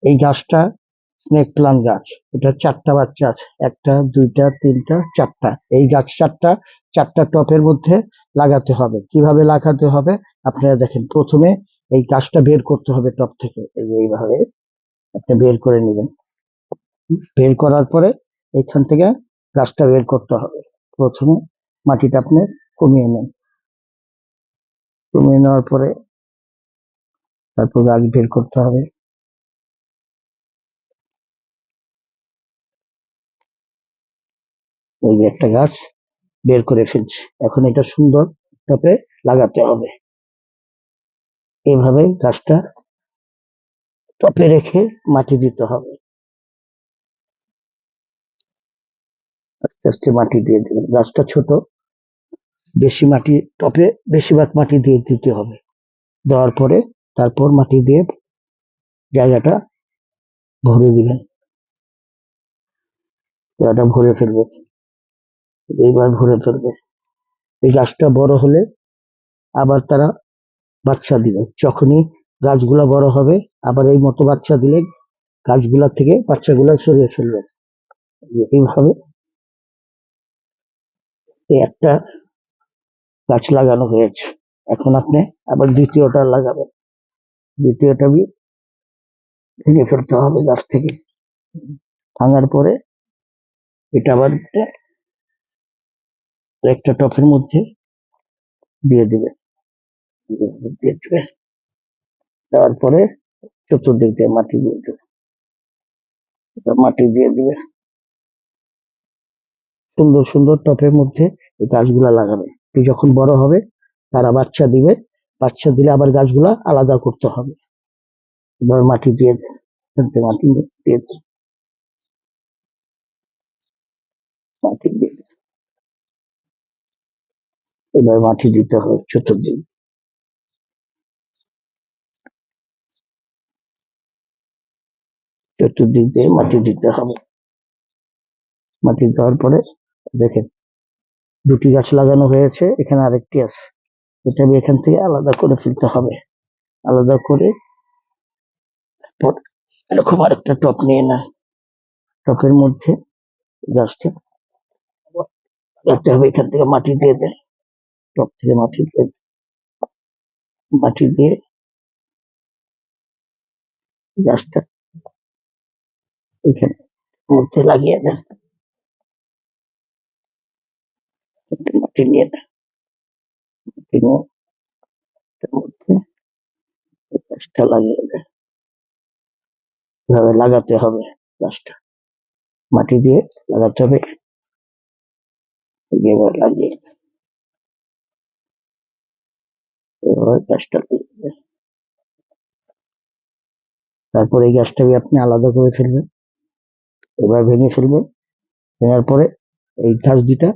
এই গাছটা snake plant গাছ। এটা 4টা বাচ্চা আছে, 1টা 2টা 3টা 4টা। এই গাছ 4টা টপের মধ্যে লাগাতে হবে। কিভাবে লাগাতে হবে আপনারা দেখেন। প্রথমে এই গাছটা বের করতে হবে টপ থেকে, এইভাবে আপনি বের করে নেবেন। বের করার পরে এখান থেকে গাছটা বের করতে হবে। প্রথমে মাটিটা আপনি কমিয়ে নেন, কমিয়ে নেওয়ার পরে তারপর গাছ বের করতে হবে। এই যে একটা গাছ বের করে ফেলছি, এখন এটা সুন্দর টপে লাগাতে হবে। এইভাবে গাছটা টপে রেখে মাটি দিতে হবে। আস্তে আস্তে মাটি দিয়ে দেবেন। গাছটা ছোট, বেশি মাটি টপে বেশিরভাগ মাটি দিয়ে দিতে হবে। দেওয়ার পরে তারপর মাটি দিয়ে জায়গাটা ভরে দিবেন, জায়গাটা ভরে ফেলবে। এইবার ভরে ফেলবে। এই গাছটা বড় হলে আবার তারা বাচ্চা দিবে। যখনই গাছগুলা বড় হবে আবার এই মতো বাচ্চা দিলে গাছগুলা থেকে বাচ্চাগুলা সরিয়ে ফেলবে। এইভাবে একটা গাছ লাগানো হয়েছে। এখন আপনি আবার দ্বিতীয়টা লাগাবেন। দ্বিতীয়টা ভেঙে ফেলতে হবে গাছ থেকে। ভাঙার পরে এটা আবার একটা টপের মধ্যে দিয়ে দিবে। দিয়ে দিবে, দেওয়ার পরে চতুর্দিক দিয়ে মাটি দিয়ে দেবে। মাটি দিয়ে দিবে। সুন্দর সুন্দর টপের মধ্যে এই গাছগুলা লাগাবে। যখন বড় হবে তারা বাচ্চা দিবে। বাচ্চা দিলে আবার গাছগুলা আলাদা করতে হবে। এবার মাটি দিয়ে দেবে, মাটি দিয়ে দেবে, মাটি দিয়ে দেবে। এবার মাটি দিতে হবে চতুর্দিক। চতুর্দিক দিয়ে মাটি দিতে হবে। মাটি দেওয়ার পরে দেখেন 2টি গাছ লাগানো হয়েছে, এখানে আরেকটি আছে। এটা এখান থেকে আলাদা করে ফেলতে হবে। আলাদা করে এরকম আরেকটা টপ নিয়ে না, টপের মধ্যে গাছটা রাখতে হবে। এখান থেকে মাটি দিয়ে দেয়, টপ থেকে মাটি দিয়ে মাটি দিয়ে গাছটা এখানে মধ্যে লাগিয়ে দেন। মাটি নিয়ে দেন, মাটি নিয়ে মধ্যে গাছটা লাগিয়ে দেন। এভাবে লাগাতে হবে গাছটা, মাটি দিয়ে লাগাতে হবে। এবার লাগিয়ে এভাবে গাছটা লাগিয়ে দেন। তারপরে এই গাছটাকে আপনি আলাদা করে ফেলবেন। এবার ভেঙে ফেলবেন। ভেঙার পরে এই গাছ দুটা